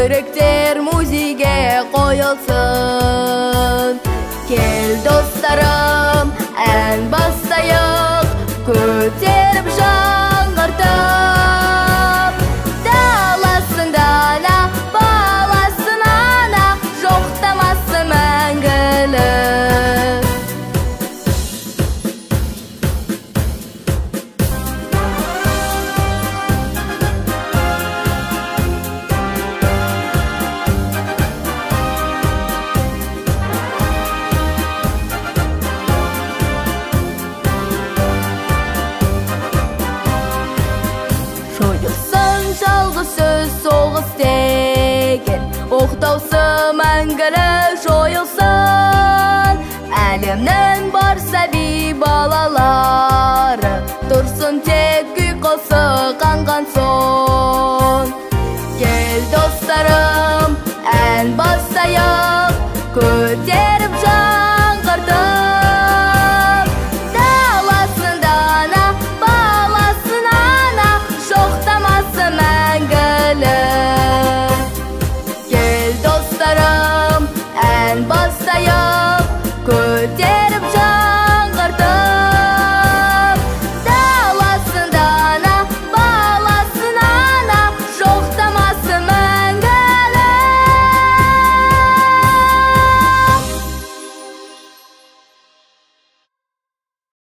Yürektер muzeyge koyulsun. Gel dostlarım, en bastayık köterip жаңғыртып. Dağlasın dala, bağlasın ana, жоқтамасын мәңгілік. Жойылсын жалғыз сөз соғыс деген, оқтаусы мәңгілік жойылсын. Әлемнің бар сәби балалары, тұрсын тек ұйқысы қанған соң. Кел достарым, ән бастайық.